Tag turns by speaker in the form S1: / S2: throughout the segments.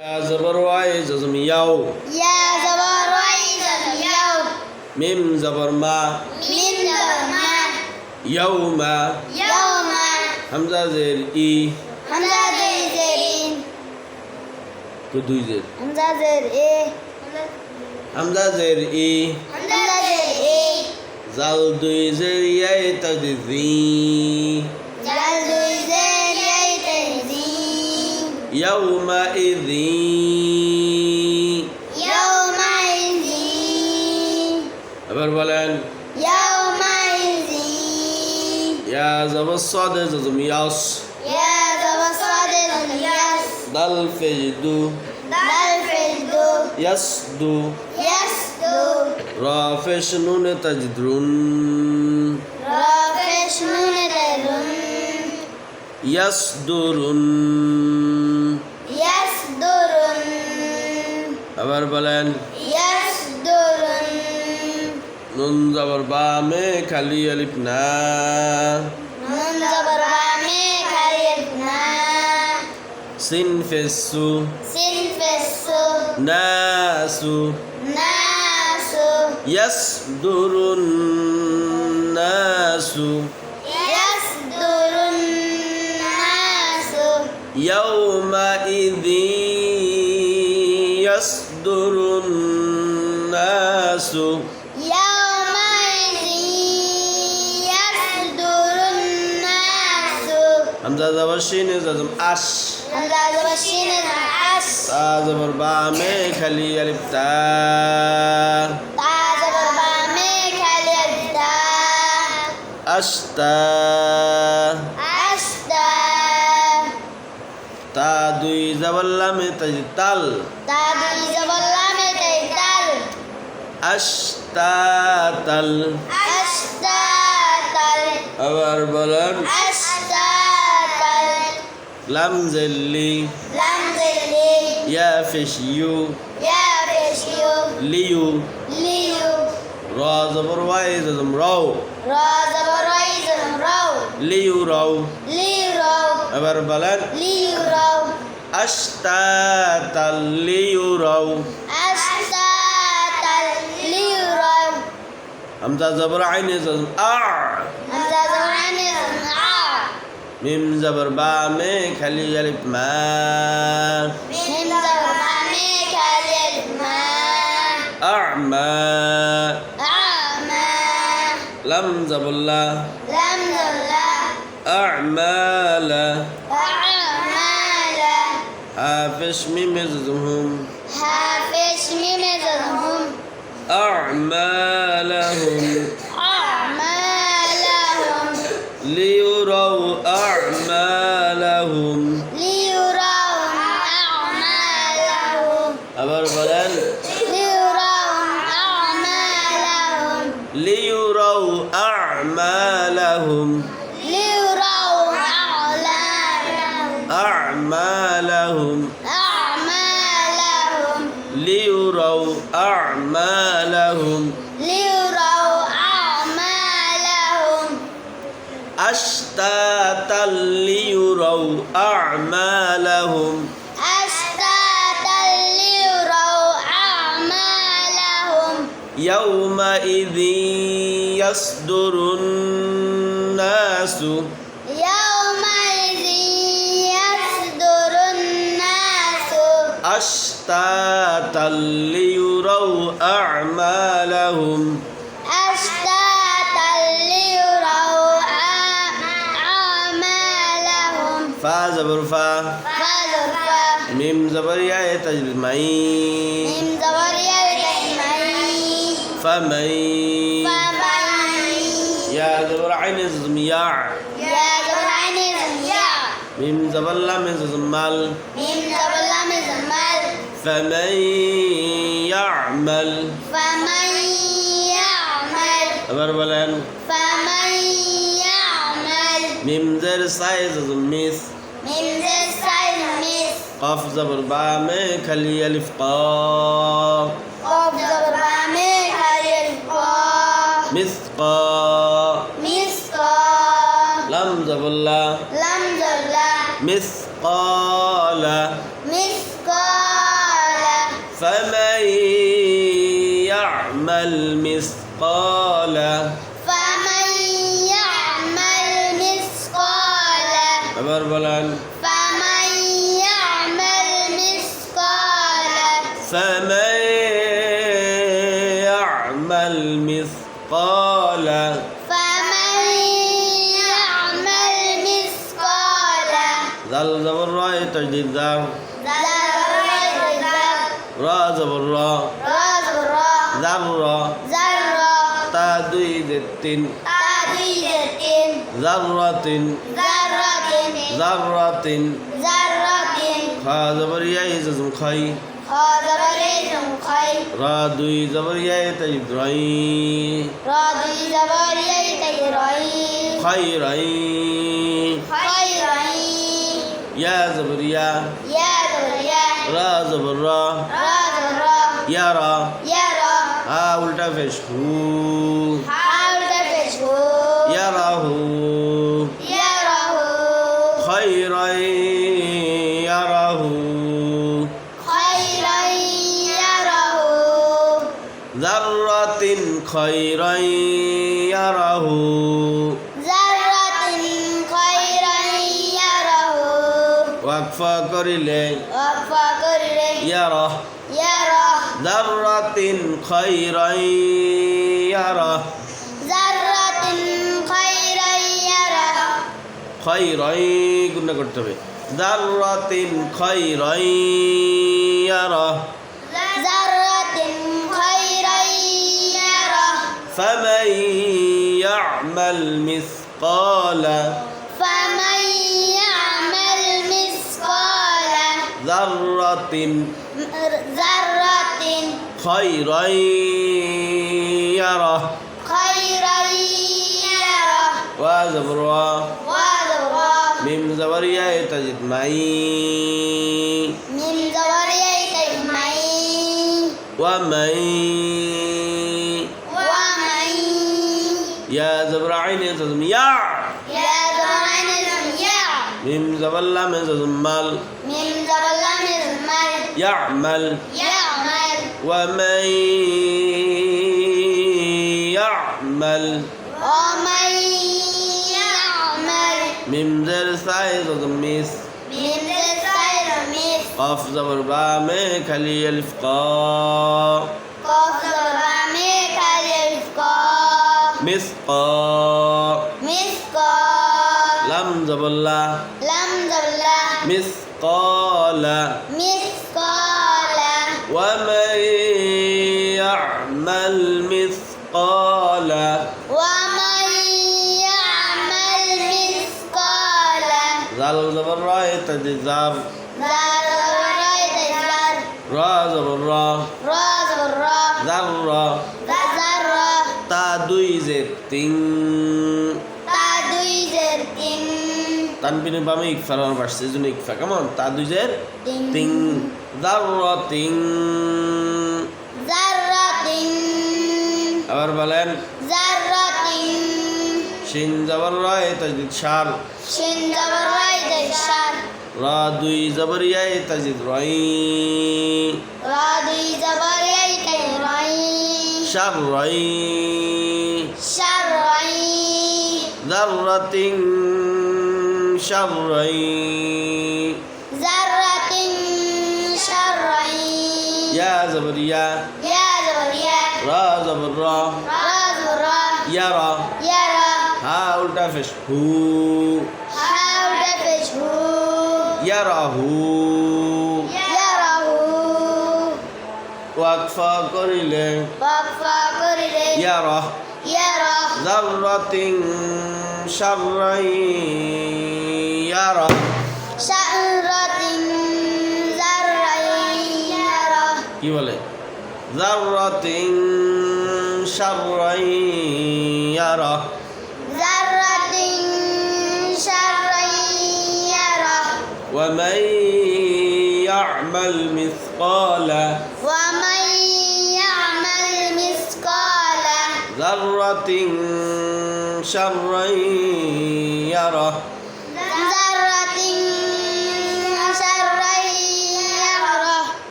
S1: يا زبر واي زم ياو
S2: يا زبر واي زم يو
S1: ميم زبر ما
S2: من زبر ما
S1: يوم
S2: يوم
S1: همزة زير إي
S2: همزة زين
S1: كدوي زير
S2: همزة زر إيه
S1: همزة زير إي
S2: همزة زر إيه
S1: زال دوي زير ياي تجذي
S2: جلد زر يتزين
S1: يومئذ
S2: يومئذ
S1: أبر بلان
S2: يومئذ
S1: يا زبر الصاد زم ياس
S2: يا زبر صاد زم يس
S1: دل فجدو
S2: دل فجدو
S1: يسدو
S2: يسدو
S1: رافش نون تجدرون
S2: رافش نون درون
S1: يصدرون
S2: يصدرون
S1: আবার বলেন
S2: يصدرون
S1: নুন জবর বা মে খালি আলিফ না
S2: نون زبر بامي كايفنا
S1: সিন ফেসু
S2: سين فسو
S1: নাসু
S2: ناسو
S1: ইয়াসদুরুন নাসু
S2: يصدر الناس
S1: ইয়াউমাইযি ইয়াসদুরুন নাসু
S2: يومئذ يصدر الناس
S1: হামজা জবর শিন জজম আশ
S2: همزة زبر شين العش
S1: তা জবর বা মে খালি আলিফ তা
S2: تا زبر بامي كاليبتا
S1: আশতা
S2: أشتا
S1: তা দুই জবর লামে তাল
S2: تا دي زبر لام تيتال
S1: আশতাতাল
S2: أشتاتل
S1: আবার বলেন
S2: أشتاتل
S1: লাম জেল্লি
S2: لم ذلي
S1: ইয়া ফেশিউ
S2: يا فشيو
S1: লিউ
S2: ليو
S1: র জবর ওয়াই জজম রাও
S2: را زبر ريز رو
S1: লিউ রাও
S2: ليرو
S1: আবার বলেন
S2: ليرو
S1: আশতাতাল লিউ রাও
S2: أشتاتل ليرو
S1: হামজা জবর আইনে জজম আ
S2: همزة زبر عين
S1: মিম জবর বা মে খালি আলিফ মা
S2: من زبر بامي كاليبما
S1: আ'মা
S2: أعمى
S1: লাম জবল্লা
S2: لم ذلا
S1: أعمالا
S2: أعمال
S1: حافش ميم زهم
S2: حافش ممزهم
S1: أعمالهم
S2: أعمالهم
S1: ليروا أعمالهم
S2: ليروا أعمالهم
S1: আবার বলেন
S2: ليروا أعمالهم
S1: ليروا أعمالهم
S2: ليروا أعمالهم
S1: أعمالهم
S2: أعمالهم
S1: ليروا أعمالهم
S2: ليروا أعمالهم
S1: أشتاتا ليروا أعمالهم
S2: أشتاتا ليروا أعمالهم
S1: يومئذ يصدر الناس
S2: يومئذ يصدر الناس
S1: أشتاتا ليروا أعمالهم
S2: أشتاتا ليروا أعمالهم
S1: فا زبر فا
S2: فذرفا
S1: ميم زبر يا تجمعين
S2: من زبر يلتمعين
S1: فمن
S2: فمن
S1: يا زبر عين زمياع
S2: يا زبر عين زمياء
S1: ميم زبر لام زمال
S2: من زبر لم زمال
S1: فمن يعمل
S2: فمن يعمل
S1: أبر بلان
S2: فمن يعمل
S1: ميم زر سايز زميث
S2: من ذي السلمس
S1: قاف زبر با میں کھلی الف قاف
S2: قف زبر بامي كاليلقا
S1: مثقا
S2: مسقا
S1: لم زبر لا
S2: لم ذلا
S1: مثقال
S2: مثقال
S1: فمن يعمل مثقال
S2: فمن يعمل مثقال
S1: আবার বলেন
S2: فمن يعمل مثقال
S1: فمن يعمل مثقال
S2: فمن يعمل مثقال
S1: ذل زبر را تجديد ذا را زبر را ذرة تا দুই জের তিন ذرة ذرة খা زبر ইয়া ইজম খাই را দুই زبر ইয়া তাজদিদ রাই খাইরাই ইয়া زبر ইয়া را زبر را ইয়ারা উল্টা পেশ হু ইয়ারাহু খাইরাই ইয়ারাহু যাররাতিন খাইরাই ইয়ারাহু ওয়াকফা করিলে ইয়ারা যাররাতিন খাইরাই ইয়ারা খাইরাই গুণা করতে হবে যাররাতিন খাইরাই ইয়ারা فمن يعمل مثقال ذرة خيرا يره وزبر ميم زبر يا تجد معي ومن يا زبر عين تزم يا ميم زبر لام تزم مال يعمل ومن يعمل ميم زر سايز ضميس قاف زبر با میں کھلی الف قا مسقا لم زبر لا مثقال ومن يعمل مثقال ذل زبر را تجزار را زبر را ذرة تا দুই জের তিন তানবিনের বামে ইকফা লাগানো আসছে এই জন্য ইকফা কেমন তা দুই জের তিন যাররাতিন আবার বলেন শিন জবর রা তাজদিদ শার রা দুই জবর ইয়া তাজদিদ রাই শার রাই যাররাতিন শার রাই ইয়া জবর ইয়া রা জবর রা ইয়ারা হা উল্টা পেশ হু ইয়ারাহু ওয়াকফা করিলে ইয়ারা যাররাতিন শাররাই ইয়ারা কি বলে যাররাতিন শাররাই ইয়ারা ومن يعمل مثقال ذرة شرا يره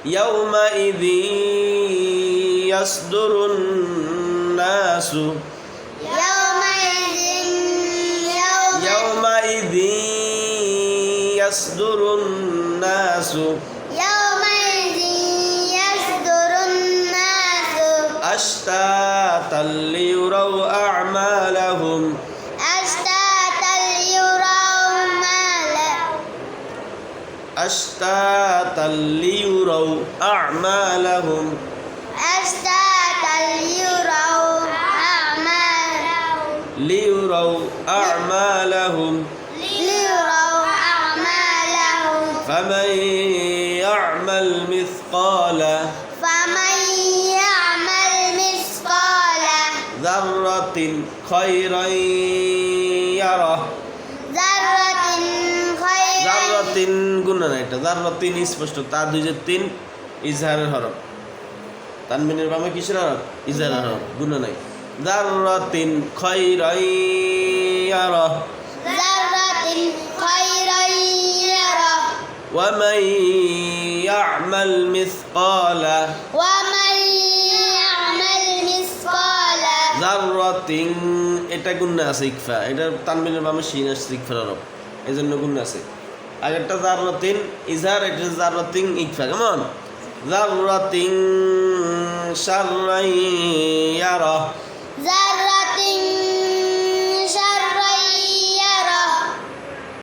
S1: يومئذ يصدر الناس
S2: يومئذ
S1: يومئذ يصدر الناس
S2: يومئذ يصدر الناس
S1: أشتاتا ليروا أعمالهم
S2: أشتاتا ليروا
S1: أشتاتا ليروا أعمالهم
S2: أشتاتا ليروا أعمالهم
S1: ليروا أعمالهم
S2: ليروا أعمالهم
S1: فمن يعمل مثقال
S2: فمن يعمل مثقال
S1: ذرة خيرا يره
S2: ذرة خيرا
S1: ذرة গুণা না এটা ذرة স্পষ্ট তার দুই যে তিন ইজহারের হরফ তানবিনের বামে কিসের হরফ ইজহারের হরফ গুণা নাই ذرة خيرا يره
S2: ذرة خيرا يره
S1: ومن يعمل مثقال
S2: ومن يعمل مثقال
S1: ذرة এটা গুণা আছে ইকফা এটা তানবিনের বামে শিন আসছে ইকফার হরফ এই জন্য গুণা আছে আগেরটা জাররাতিন ইজহার এটা জাররাতিন ইকফা কেমন জাররাতিন শাররাই ইয়ারা
S2: ذرة